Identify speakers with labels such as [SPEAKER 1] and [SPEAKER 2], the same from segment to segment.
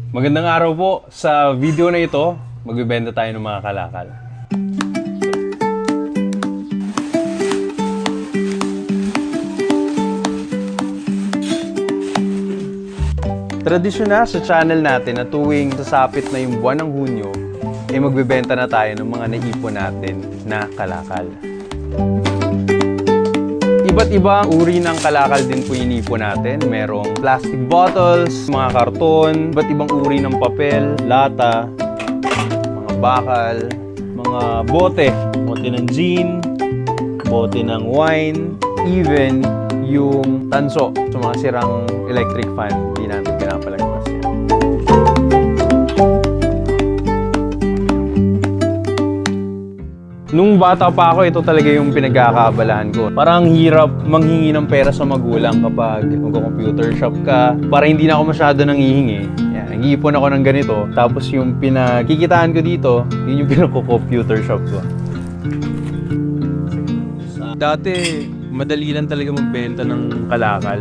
[SPEAKER 1] Magandang araw po. Sa video na ito, magbebenta tayo ng mga kalakal. Tradisyon na sa channel natin na tuwing sasapit na yung buwan ng Hunyo, magbebenta na tayo ng mga naipon natin na kalakal. Iba't ibang uri ng kalakal din po inipon natin. Merong plastic bottles, mga karton, iba't ibang uri ng papel, lata, mga bakal, mga bote ng gin, bote ng wine, even yung tanso sa mga sirang electric fan, hindi natin pinapalagpas yan. Nung bata pa ako, ito talaga yung pinagkakaabalahan ko. Parang hirap manghingi ng pera sa magulang kapag mag-computer shop ka. Para hindi na ako masyado nanghihingi. Yan, nag-iipon ako ng ganito. Tapos yung pinakikitaan ko dito, yun yung pinag-computer shop ko. Dati, madali lang talaga magbenta ng kalakal.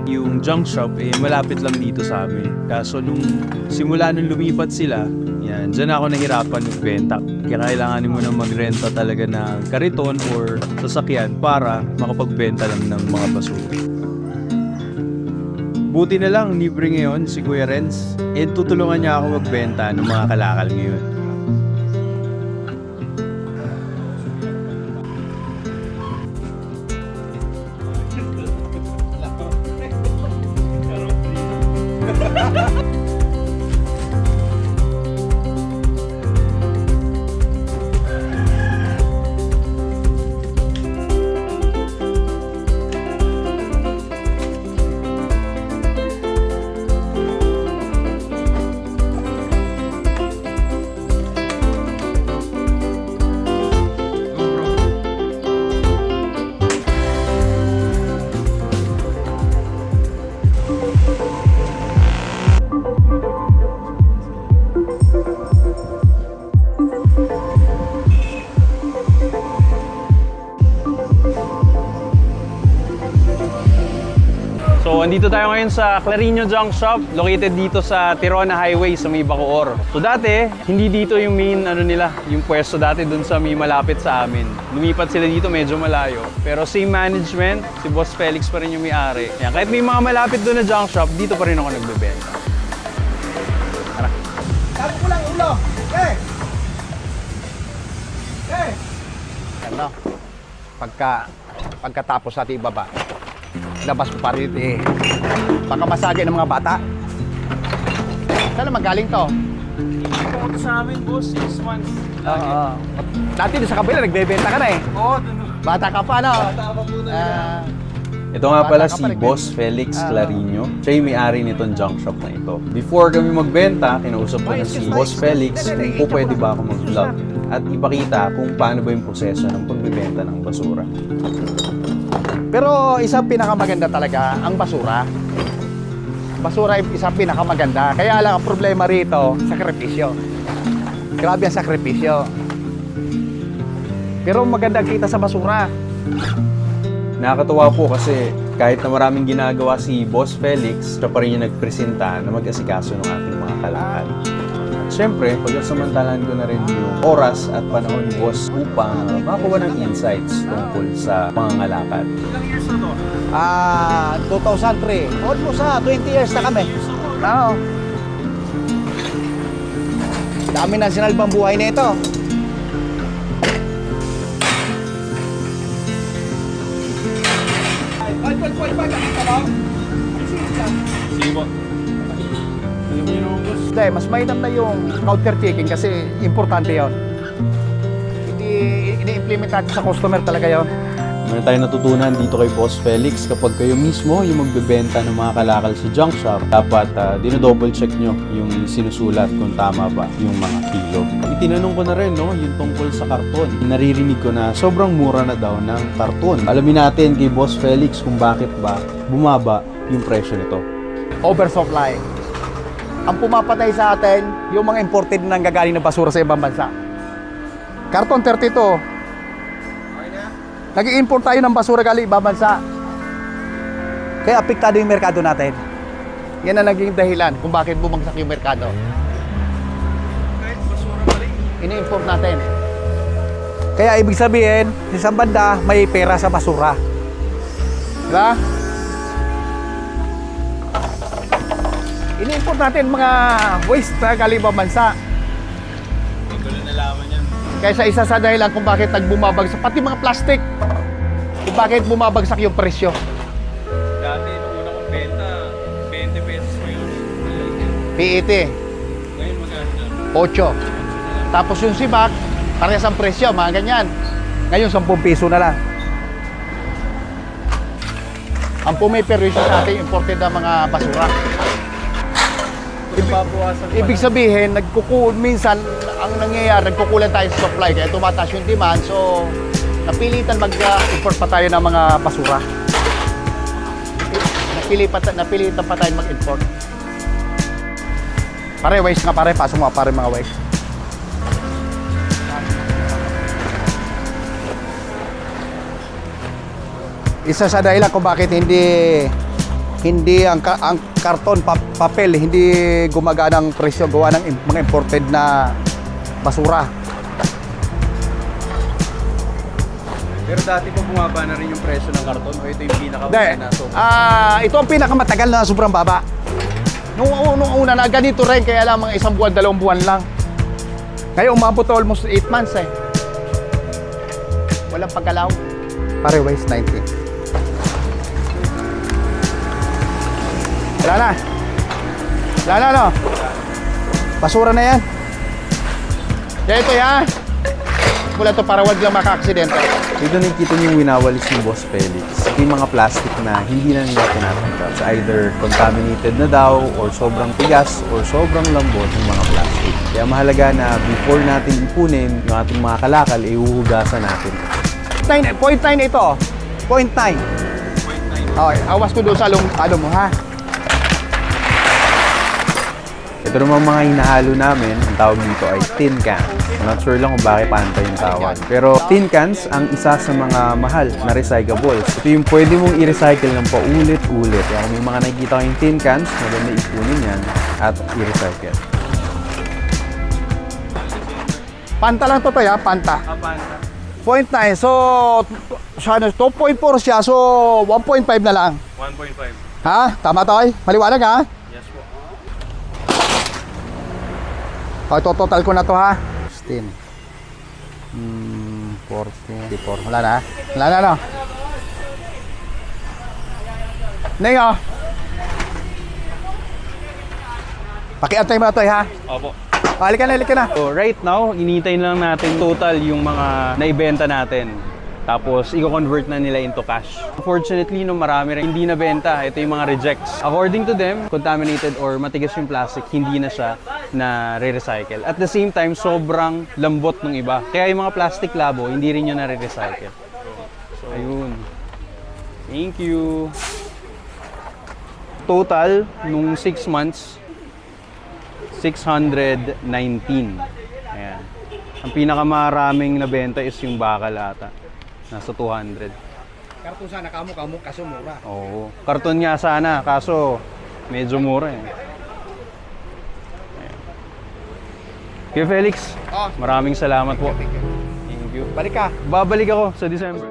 [SPEAKER 1] Yung junk shop, malapit lang dito sa amin. Kaso nung simula nung lumipat sila, yan, dyan ako nahirapan magbenta. Kaya kailanganin mo na magrenta talaga ng kariton or sasakyan para makapagbenta lang ng mga basura. Buti na lang, libre ngayon si Kuya Renz. Tutulungan niya ako magbenta ng mga kalakal ngayon. So, andito tayo ngayon sa Clarinho Junk Shop, located dito sa Tirona Highway sa may Bacoor. So, dati, hindi dito yung main nila, yung pwesto dati dun sa may malapit sa amin. Lumipat sila dito, medyo malayo. Pero same management, si Boss Felix pa rin yung may-ari. Yan, kahit may mga malapit doon na junk shop, dito pa rin ako nagbebenta. Tara.
[SPEAKER 2] Sabi ko lang ulo! Eh! Eh! Ano? Pagkatapos natin ibaba, labas ko pa rin baka masagay ng mga bata. Saan naman galing to?
[SPEAKER 1] Ito sa amin, boss, 6 months.
[SPEAKER 2] Oo. Dati doon sa kabila, nagbebenta ka na eh.
[SPEAKER 1] Oo,
[SPEAKER 2] Bata ka pa, no?
[SPEAKER 1] bata pa po
[SPEAKER 2] Ah,
[SPEAKER 1] Ito nga pala
[SPEAKER 2] Bata ka
[SPEAKER 1] si
[SPEAKER 2] pa,
[SPEAKER 1] Boss Felix Clarinho. Siya yung may-ari nitong junk shop na ito. Before kami magbenta, kinausap ko na si Boss Felix kung po pwede ba ako mag-vlog at ipakita kung paano ba yung proseso ng pagbibenta ng basura.
[SPEAKER 2] pero isang pinakamaganda talaga ang basura. Basura ay isang pinakamaganda. Kaya lang ang problema rito, sakripisyo. Grabe ang sakripisyo. Pero maganda kita sa basura.
[SPEAKER 1] Nakakatuwa po kasi kahit na maraming ginagawa si Boss Felix, siya pa rin yung nagpresenta na mag-asikaso ng ating mga kalakal. At syempre, pagkasamantalan ko na rin yung oras at panahon ni Boss upang makakuha ng insights tungkol sa pangangalakal. Ilang years na to?
[SPEAKER 2] 2003. Almost 20 years na kami. Oo. Dami na sinalbang buhay na ito.
[SPEAKER 1] Sige po.
[SPEAKER 2] Hindi, mas mainam na yung counter checking kasi importante yon. Hindi ini-implement natin sa customer talaga yon.
[SPEAKER 1] Meron tayong natutunan dito kay Boss Felix, kapag kayo mismo yung magbebenta ng mga kalakal sa junk shop, dapat dino-double check nyo yung sinusulat kung tama ba yung mga kilo. Itinanong ko na rin yung tungkol sa karton. Naririnig ko na sobrang mura na daw ng karton. Alamin natin kay Boss Felix kung bakit ba bumaba yung presyo nito.
[SPEAKER 2] Oversupply. Ang pumapatay sa atin, yung mga imported na nanggagaling na basura sa ibang bansa. Karton 32. Nag-i-import tayo ng basura galing ibang bansa. Kaya apektado yung merkado natin. Yan ang naging dahilan kung bakit bumagsak yung merkado.
[SPEAKER 1] Kahit basura pala yun.
[SPEAKER 2] Ini-import natin. Kaya ibig sabihin, sa isang banda, may pera sa basura. Diba? Ini-import natin mga waste na galing ibang bansa.
[SPEAKER 1] Hindi ko lang nalaman yan.
[SPEAKER 2] Kaya sa isa sa dahilan kung bakit nagbumabagsak, pati mga plastic, kung bakit bumabagsak yung presyo.
[SPEAKER 1] Dati, nung una kong benta, 20 pesos ngayon.
[SPEAKER 2] PET,
[SPEAKER 1] Ngayon maganda.
[SPEAKER 2] 8. Tapos yung sibak, parehas ang presyo, mga ganyan. Ngayon, 10 piso na lang. Ang pumiperwisyo sa ating imported na mga basura. Ibig sabihin, minsan, ang nangyayari, nagkukulan tayo sa supply, kaya tumataas yung demand, so napilitan mag-import pa tayo ng mga basura. Napilitan pa tayo mag-import. Pare, waste nga pare, pasok mo pare mga waste. Isa sa dahilan kung bakit hindi ang karton, papel, hindi gumagana ang presyo gawa ng mga imported na basura.
[SPEAKER 1] Pero dati pa bumaba na rin yung presyo ng karton o ito yung pinaka-una
[SPEAKER 2] Hindi.
[SPEAKER 1] na so.
[SPEAKER 2] Ito ang pinakamatagal na sobrang baba. Nung una na ganito rin, kaya lang mga 1 buwan, 2 buwan lang. Ngayon umabot almost 8 months eh. Walang pagkalaw. Pare, waste 90. Wala na. Wala na, no? Basura na yan. Kaya ito yan. Mula to para wag lang maka-aksidente.
[SPEAKER 3] Dito nakikita niyo yung winawalis ni Boss Felix. Ito yung mga plastic na hindi na nila tinatanggap. So either contaminated na daw, or sobrang tigas, or sobrang lambot ng mga plastic. Kaya mahalaga na before natin ipunin yung ating mga kalakal, ihuhugasan natin.
[SPEAKER 2] 0.9 ito. 0.9. Okay, awas ko doon sa ano mo, ha?
[SPEAKER 3] Ito naman mga hinahalo namin, ang tawag dito ay tin cans. I'm not sure lang kung bakit pantay yung tawag. Pero tin cans ang isa sa mga mahal na recyclables. Ito yung pwede mong i-recycle ng paulit-ulit. Kaya kung may mga nakikita kayong tin cans, maganda ipunin yan at i-recycle.
[SPEAKER 2] Panta lang to ya, panta.
[SPEAKER 1] Kapanta.
[SPEAKER 2] 0.9. So, 2.4 siya. So, 1.5 na lang.
[SPEAKER 1] 1.5.
[SPEAKER 2] Ha? Tama to, maliwanag ha?
[SPEAKER 1] Yes po.
[SPEAKER 2] Okay, total ko na to ha. 16. 44. Wala na. Wala na, no? Neng, oh. Pakiantay mo na to, ha?
[SPEAKER 1] Opo.
[SPEAKER 2] Halika na.
[SPEAKER 1] So right now, inintay lang natin total yung mga naibenta natin. Tapos, i-convert na nila into cash. Unfortunately, no, marami rin hindi nabenta. Ito yung mga rejects. According to them, contaminated or matigas yung plastic, hindi na siya na re-recycle. At the same time, sobrang lambot ng iba. Kaya yung mga plastic labo, hindi rin yun na re-recycle. So, ayun. Thank you. Total, nung 6 months, 619. Ayan. Ang pinakamaraming nabenta is yung bakal ata. Nasa 200.
[SPEAKER 2] Karton sana, kamo, kaso mura.
[SPEAKER 1] Oo. Karton nga sana, kaso medyo mura eh. Ayan. Kuya Felix, maraming salamat po. Thank you.
[SPEAKER 2] Balik ka.
[SPEAKER 1] Babalik ako sa December.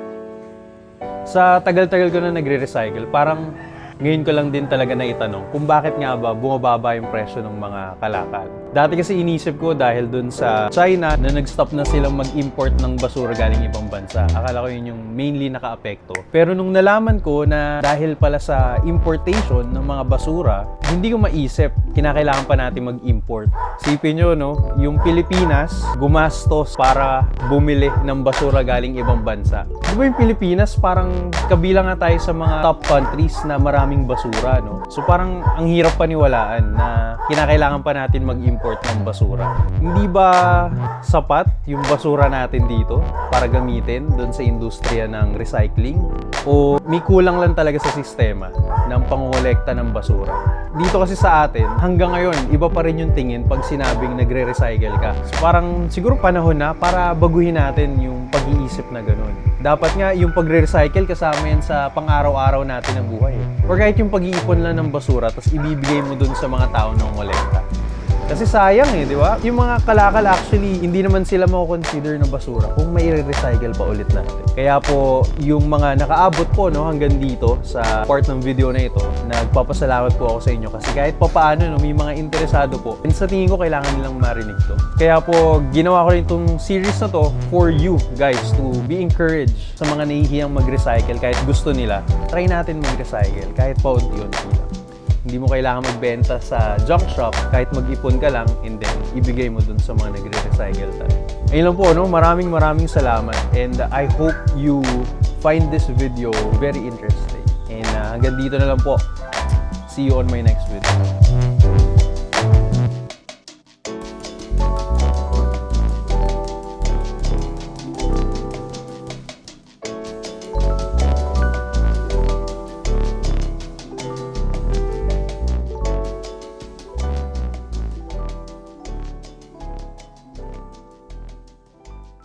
[SPEAKER 1] Sa tagal-tagal ko na nagre-recycle, parang ngayon ko lang din talaga na itanong kung bakit nga ba bumababa yung presyo ng mga kalakal. Dati kasi inisip ko dahil dun sa China na nag-stop na silang mag-import ng basura galing ibang bansa. Akala ko yun yung mainly naka-apekto. Pero nung nalaman ko na dahil pala sa importation ng mga basura, hindi ko maisip, kinakailangan pa natin mag-import. Sipin nyo, no? Yung Pilipinas, gumastos para bumili ng basura galing ibang bansa. Di ba yung Pilipinas, parang kabilang nga tayo sa mga top countries na maraming basura, no? So parang ang hirap paniwalaan na kinakailangan pa natin mag-import ng basura. Hindi ba sapat yung basura natin dito para gamitin doon sa industriya ng recycling? O may kulang lang talaga sa sistema ng pangolekta ng basura?
[SPEAKER 3] dito kasi sa atin, hanggang ngayon, iba pa rin yung tingin pag sinabing nagre-recycle ka. So parang siguro panahon na para baguhin natin yung pag-iisip na ganun. Dapat nga yung pagre-recycle kasama yan sa pang-araw-araw natin ng buhay. Or kahit yung pag-iipon lang ng basura tapos ibibigay mo dun sa mga tao na ngolekta. Kasi sayang di ba? Yung mga kalakal actually, hindi naman sila mako-consider na basura kung may recycle pa ulit natin. Kaya po, yung mga nakaabot po hanggang dito sa part ng video na ito, nagpapasalamat po ako sa inyo kasi kahit papaano may mga interesado po. And sa tingin ko, kailangan nilang marinig to. Kaya po, ginawa ko rin itong series na to for you guys to be encouraged sa mga nahihiyang mag-recycle kahit gusto nila. Try natin mag-recycle kahit paunti-unti. Hindi mo kailangan magbenta sa junk shop kahit mag-ipon ka lang and then ibigay mo dun sa mga nagre-recycle tayo. Ayun lang po, maraming salamat and I hope you find this video very interesting. And hanggang dito na lang po. See you on my next video.